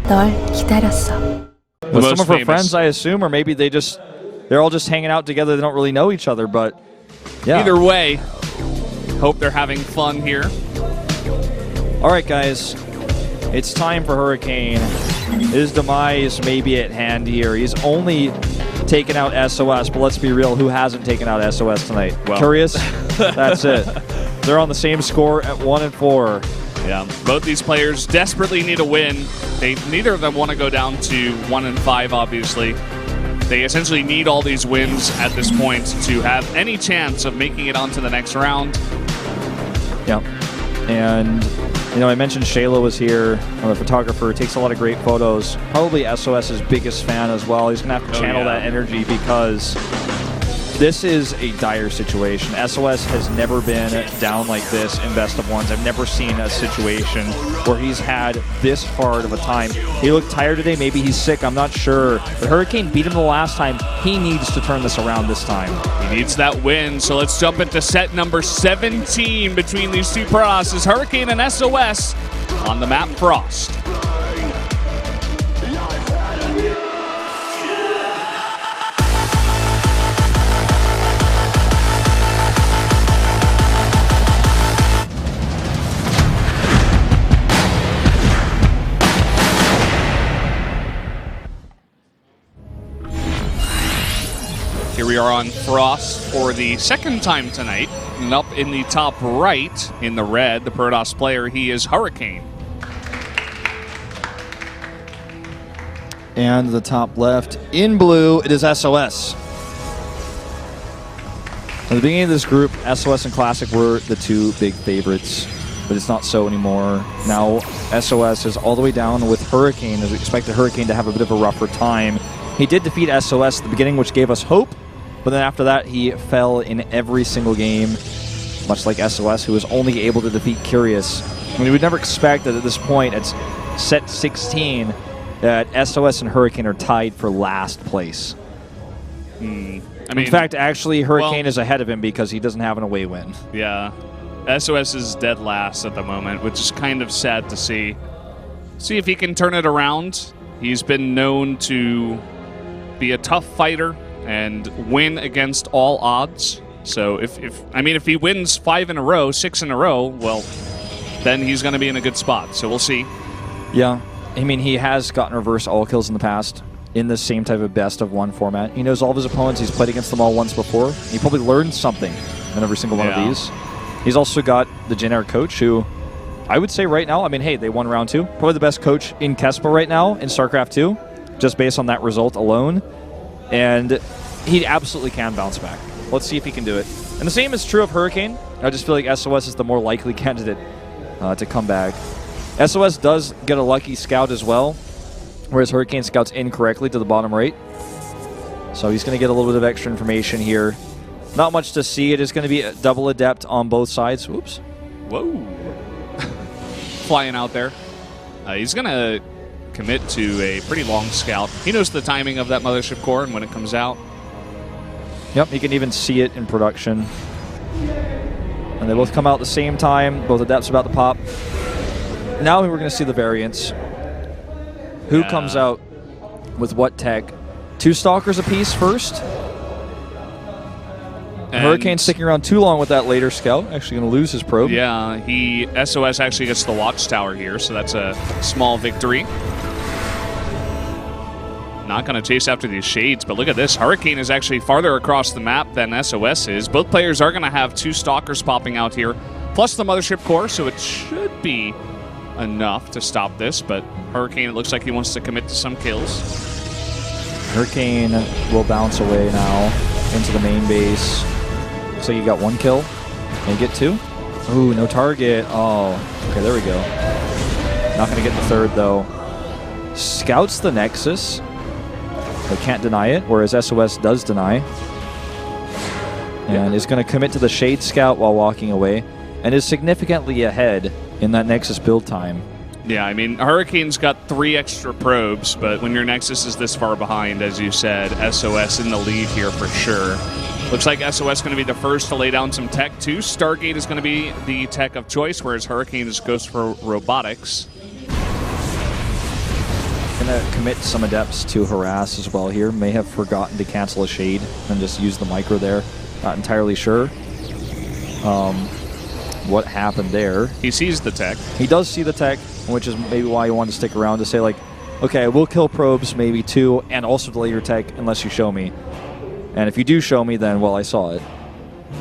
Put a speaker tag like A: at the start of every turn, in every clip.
A: 널 기다렸어.
B: With some of her friends, I assume, or maybe they're all just hanging out together. They don't really know each other, but yeah.
C: Either way, hope they're having fun here.
B: All right, guys, it's time for Hurricane. His demise may be at hand here. He's only taken out SOS, but let's be real, who hasn't taken out SOS tonight?
C: Well.
B: Curious? That's it. They're on the same score at 1-4.
C: Yeah, both these players desperately need a win. Neither of them want to go down to 1-5, obviously. They essentially need all these wins at this point to have any chance of making it onto the next round.
B: Yeah, and you know, I mentioned Shayla was here. I'm a photographer, takes a lot of great photos. Probably SOS's biggest fan as well. He's going to have to channel that energy because this is a dire situation. SOS has never been down like this in best of ones. I've never seen a situation where he's had this hard of a time. He looked tired today. Maybe he's sick. I'm not sure. But Hurricane beat him the last time. He needs to turn this around this time.
C: He needs that win. So let's jump into set number 17 between these two pros. Hurricane and SOS on the map Frost. Here we are on Frost for the second time tonight. And up in the top right, in the red, the Protoss player, he is Hurricane.
B: And the top left, in blue, it is SOS. At the beginning of this group, SOS and Classic were the two big favorites, but it's not so anymore. Now, SOS is all the way down with Hurricane, as we expected Hurricane to have a bit of a rougher time. He did defeat SOS at the beginning, which gave us hope, but then after that, he fell in every single game, much like SOS, who was only able to defeat Curious. I mean, we would never expect that at this point, it's set 16, that SOS and Hurricane are tied for last place. In fact, actually, Hurricane is ahead of him because he doesn't have an away win.
C: Yeah. SOS is dead last at the moment, which is kind of sad to see. See if he can turn it around. He's been known to be a tough fighter and win against all odds. So if he wins 5 in a row, 6 in a row, well, then he's going to be in a good spot. So we'll see.
B: Yeah. I mean, he has gotten reverse all kills in the past in the same type of best of one format. He knows all of his opponents. He's played against them all once before. He probably learned something in every single one of these. He's also got the generic coach who I would say right now, I mean, hey, they won round 2. Probably the best coach in Kespa right now in StarCraft 2, just based on that result alone. And he absolutely can bounce back. Let's see if he can do it. And the same is true of Hurricane. I just feel like SOS is the more likely candidate to come back. SOS does get a lucky scout as well, whereas Hurricane scouts incorrectly to the bottom right. So he's going to get a little bit of extra information here. Not much to see. It is going to be a double adept on both sides. Whoops.
C: Whoa. Flying out there. He's going to commit to a pretty long scout. He knows the timing of that mothership core and when it comes out.
B: Yep, you can even see it in production. And they both come out at the same time. Both adepts about to pop. Now we're going to see the variants. Who comes out with what tech? 2 stalkers apiece first. Hurricane sticking around too long with that later scout. Actually going to lose his probe.
C: Yeah, SOS actually gets the watchtower here, so that's a small victory. Not going to chase after these shades, but look at this. Hurricane is actually farther across the map than SOS is. Both players are going to have 2 stalkers popping out here, plus the mothership core, so it should be enough to stop this, but Hurricane, it looks like he wants to commit to some kills.
B: Hurricane will bounce away now into the main base. Looks like you got 1 kill. Can you get 2? Ooh, no target. Oh, okay, there we go. Not going to get the 3rd, though. Scouts the Nexus. They can't deny it, whereas SOS does deny. And is going to commit to the Shade Scout while walking away, and is significantly ahead in that Nexus build time.
C: Yeah, I mean, Hurricane's got 3 extra probes, but when your Nexus is this far behind, as you said, SOS in the lead here for sure. Looks like SOS going to be the first to lay down some tech, too. Stargate is going to be the tech of choice, whereas Hurricane just goes for robotics.
B: Gonna commit some Adepts to harass as well here. May have forgotten to cancel a Shade and just use the micro there. Not entirely sure what happened there.
C: He sees the tech.
B: He does see the tech, which is maybe why he wanted to stick around to say, like, okay, we'll kill probes maybe too, and also delay your tech unless you show me. And if you do show me, then, well, I saw it.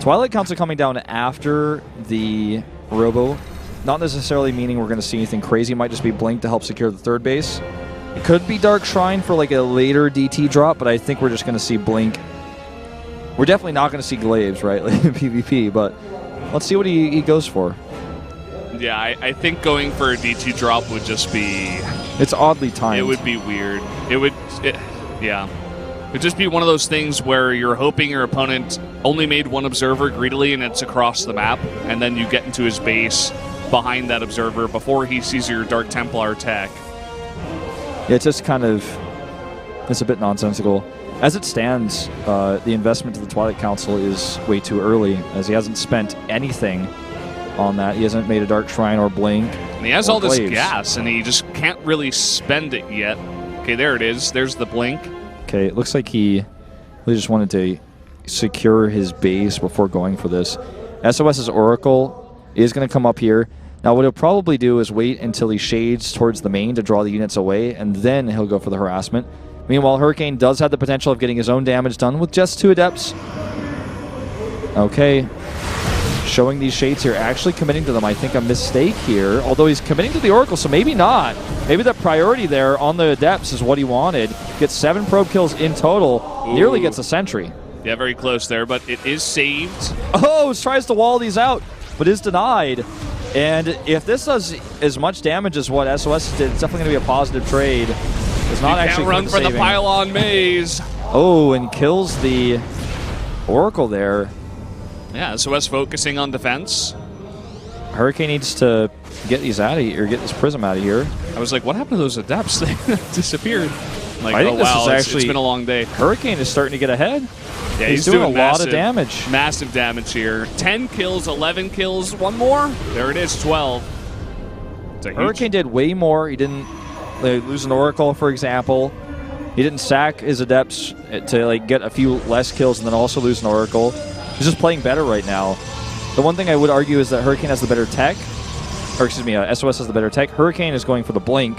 B: Twilight Council coming down after the Robo. Not necessarily meaning we're going to see anything crazy. It might just be Blink to help secure the third base. It could be Dark Shrine for like a later DT drop, but I think we're just going to see Blink. We're definitely not going to see Glaives, right, like in PvP, but let's see what he goes for.
C: Yeah, I think going for a DT drop would just be...
B: It's oddly timed.
C: It would be weird. Yeah. It'd just be one of those things where you're hoping your opponent only made one observer greedily and it's across the map, and then you get into his base behind that observer before he sees your Dark Templar tech.
B: Yeah, it's just kind of, it's a bit nonsensical. As it stands, the investment to the Twilight Council is way too early, as he hasn't spent anything on that. He hasn't made a Dark Shrine or Blink.
C: And he has all this gas, and he just can't really spend it yet. Okay, there it is. There's the Blink.
B: Okay, it looks like he really just wanted to secure his base before going for this. SOS's Oracle is going to come up here. Now, what he'll probably do is wait until he shades towards the main to draw the units away, and then he'll go for the harassment. Meanwhile, Hurricane does have the potential of getting his own damage done with just 2 Adepts. Okay. Showing these shades here, actually committing to them. I think a mistake here, although he's committing to the Oracle, so maybe not. Maybe the priority there on the Adepts is what he wanted. Gets 7 probe kills in total. Ooh. Nearly gets a sentry.
C: Yeah, very close there, but it is saved.
B: Oh, tries to wall these out, but is denied. And if this does as much damage as what SOS did, it's definitely going to be a positive trade. It's not
C: you
B: actually
C: can't run for the pylon maze.
B: Oh, and kills the Oracle there.
C: Yeah, SOS focusing on defense.
B: Hurricane needs to get these out of here, or get this Prism out of here.
C: I was like, what happened to those Adepts? They disappeared. Like,
B: I think this is actually,
C: it's been a long day.
B: Hurricane is starting to get ahead.
C: Yeah,
B: he's doing a lot of damage.
C: Massive damage here. 10 kills, 11 kills, one more. There it is, 12.
B: Hurricane did way more. He didn't lose an Oracle, for example. He didn't sack his Adepts to get a few less kills and then also lose an Oracle. He's just playing better right now. The one thing I would argue is that Hurricane has the better tech. Or excuse me, SOS has the better tech. Hurricane is going for the Blink.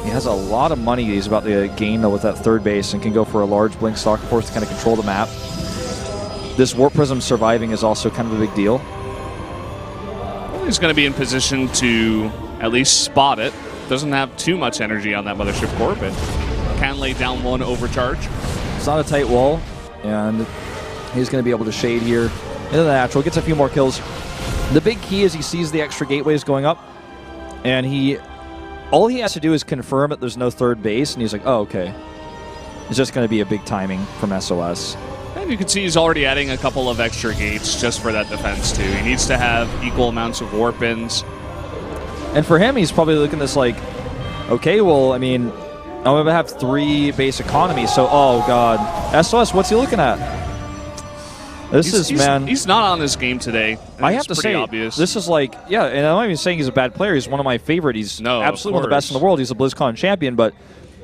B: He has a lot of money he's about to gain, though, with that third base and can go for a large Blink Stalker Force to kind of control the map. This Warp Prism surviving is also kind of a big deal.
C: Well, he's going to be in position to at least spot it. Doesn't have too much energy on that Mothership Core, but can lay down one overcharge.
B: It's not a tight wall, and he's going to be able to shade here into the natural. Gets a few more kills. The big key is he sees the extra gateways going up, and all he has to do is confirm that there's no third base, and he's like, oh, okay. It's just going to be a big timing from SOS.
C: And you can see he's already adding a couple of extra gates just for that defense, too. He needs to have equal amounts of warp-ins.
B: And for him, he's probably looking at this like, okay, well, I mean, I'm going to have 3 base economy, so, oh, God. SOS, what's he looking at?
C: He's not on this game today.
B: I have to say,
C: obvious.
B: This is like, yeah, and I'm not even saying he's a bad player. He's one of my favorite. He's absolutely one of the best in the world. He's a BlizzCon champion, but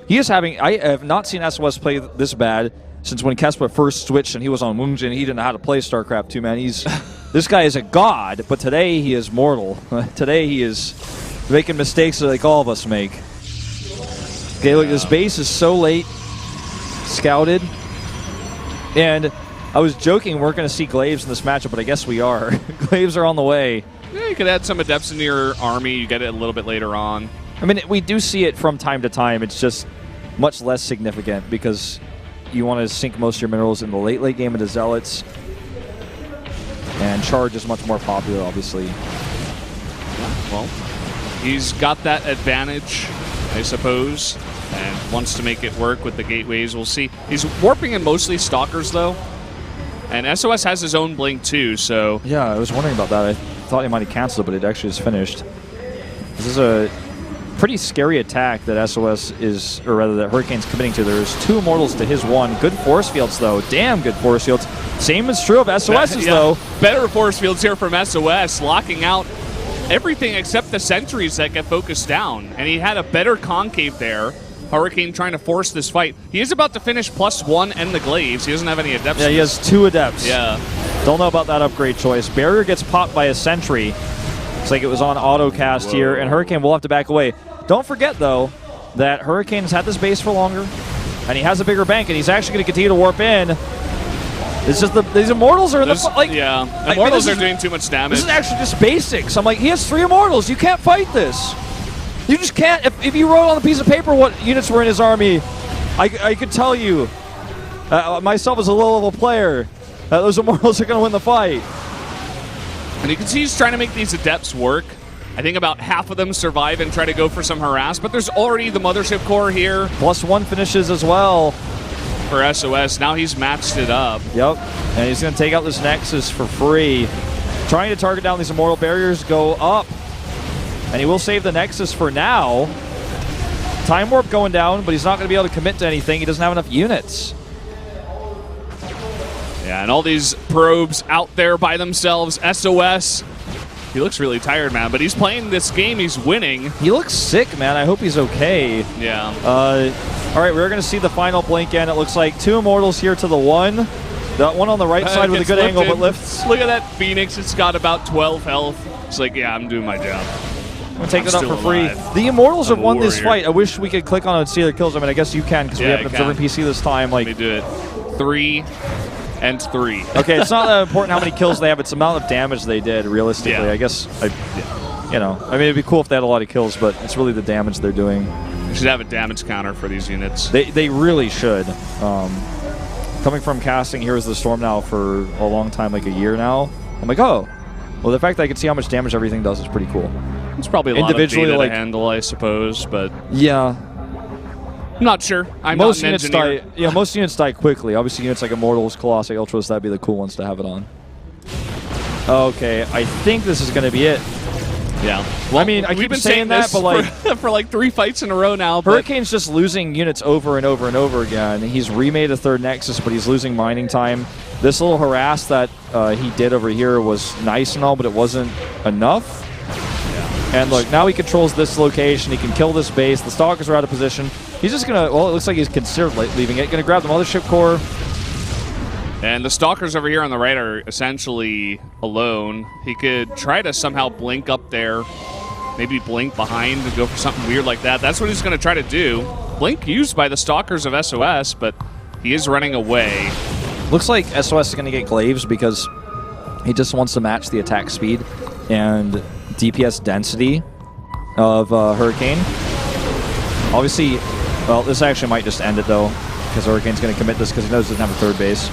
B: he is having, I have not seen SOS play this bad since when Kespa first switched and he was on Woongjin. He didn't know how to play StarCraft 2, man. This guy is a god, but today he is mortal. Today he is making mistakes like all of us make. Okay, look, this base is so late scouted, and I was joking we're going to see Glaives in this matchup, but I guess we are. Glaives are on the way.
C: Yeah, you could add some Adepts into your army. You get it a little bit later on.
B: I mean, we do see it from time to time. It's just much less significant because you want to sink most of your minerals in the late game into Zealots. And Charge is much more popular, obviously.
C: Well, he's got that advantage, I suppose, and wants to make it work with the gateways. We'll see. He's warping in mostly Stalkers, though. And SOS has his own Blink, too, so...
B: Yeah, I was wondering about that. I thought he might have canceled it, but it actually is finished. This is a pretty scary attack that SOS is, or rather that Hurricane's committing to. There's 2 Immortals to his 1. Good force fields, though. Damn good force fields. Same is true of SOS's, though.
C: Better force fields here from SOS, locking out everything except the sentries that get focused down. And he had a better concave there. Hurricane trying to force this fight. He is about to finish +1 and the glaives. He doesn't have any adepts.
B: Yeah, he has 2 adepts.
C: Yeah.
B: Don't know about that upgrade choice. Barrier gets popped by a sentry. Looks like it was on auto cast here, and Hurricane will have to back away. Don't forget, though, that Hurricane's had this base for longer, and he has a bigger bank, and he's actually going to continue to warp in. It's just these Immortals are
C: Immortals are doing too much damage.
B: This is actually just basics. I'm like, he has 3 Immortals. You can't fight this. You just can't. If you wrote on a piece of paper what units were in his army, I could tell you, myself as a low-level player, those Immortals are going to win the fight.
C: And you can see he's trying to make these adepts work. I think about half of them survive and try to go for some harass, but there's already the Mothership Core here.
B: +1 finishes as well.
C: For SOS, now he's matched it up.
B: Yep, and he's going to take out this Nexus for free. Trying to target down these Immortal Barriers, go up. And he will save the Nexus for now. Time Warp going down, but he's not going to be able to commit to anything. He doesn't have enough units.
C: Yeah, and all these probes out there by themselves. SOS, he looks really tired, man, but he's playing this game. He's winning.
B: He looks sick, man. I hope he's okay.
C: Yeah.
B: All right, we're going to see the final blink in. It looks like 2 Immortals here to the 1. That one on the right side with a good angle, but lifts.
C: Look at that Phoenix. It's got about 12 health. It's like, yeah, I'm doing my job.
B: I'm going to take that up for free. The Immortals have won this fight. I wish we could click on it and see their kills. I mean, I guess you can because we have an observant PC this time.
C: Let me do it. 3 and 3.
B: Okay, it's not that important how many kills they have. It's the amount of damage they did, realistically.
C: Yeah.
B: I guess, you know, I mean, it'd be cool if they had a lot of kills, but it's really the damage they're doing.
C: You should have a damage counter for these units.
B: They really should. Coming from casting Heroes of the Storm now for a long time, like a year now, I'm like, oh, well, the fact that I can see how much damage everything does is pretty cool.
C: It's probably a lot of data to handle, I suppose, but
B: yeah,
C: I'm not sure.
B: Most units die. Yeah, most units die quickly. Obviously, units like Immortals, Colossi, Ultras, that'd be the cool ones to have it on. Okay, I think this is going to be it.
C: Yeah.
B: Well, I mean, I keep saying that, but like
C: for like 3 fights in a row now.
B: Hurricane's just losing units over and over and over again. He's remade a 3rd Nexus, but he's losing mining time. This little harass that he did over here was nice and all, but it wasn't enough. Yeah. And look, now he controls this location. He can kill this base. The Stalkers are out of position. He's just going to, well, it looks like he's considered leaving it. Going to grab the Mothership Core.
C: And the Stalkers over here on the right are essentially alone. He could try to somehow blink up there, maybe blink behind and go for something weird like that. That's what he's going to try to do. Blink used by the Stalkers of SOS, but he is running away.
B: Looks like SOS is going to get glaives because he just wants to match the attack speed and DPS density of Hurricane. Obviously, well, this actually might just end it, though, because Hurricane's going to commit this because he knows he doesn't have a 3rd base.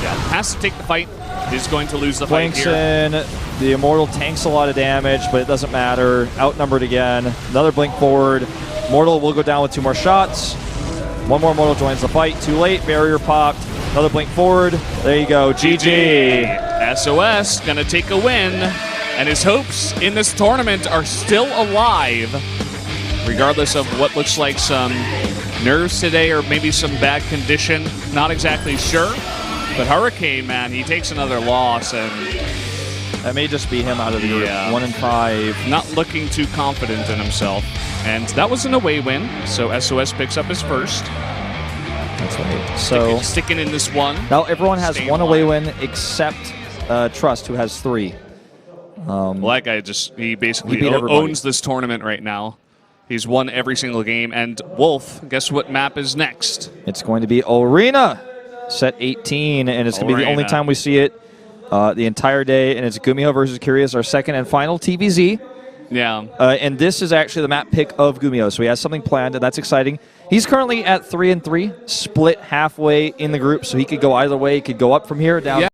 C: Yeah, has to take the fight. He's going to lose the fight here.
B: In, the Immortal tanks a lot of damage, but it doesn't matter. Outnumbered again. Another blink forward. Immortal will go down with 2 more shots. 1 more Immortal joins the fight. Too late. Barrier popped. Another blink forward. There you go. GG.
C: SOS going to take a win, and his hopes in this tournament are still alive, regardless of what looks like some nerves today or maybe some bad condition. Not exactly sure. But Hurricane, man, he takes another loss, and
B: that may just be him out of the group. 1 and 5.
C: Not looking too confident in himself. And that was an away win, so SOS picks up his first.
B: That's right. So
C: sticking in this one.
B: Now everyone has 1 away win except Trust, who has 3.
C: Well, that guy he basically owns this tournament right now. He's won every single game. And Wolf, guess what map is next?
B: It's going to be Arena. Set 18, and it's going to be the only time we see it the entire day, and it's Gumiho versus Curious, our 2nd and final TVZ.
C: Yeah.
B: And this is actually the map pick of Gumiho, so he has something planned, and that's exciting. He's currently at 3 and 3, split halfway in the group, so he could go either way. He could go up from here, down. Yeah.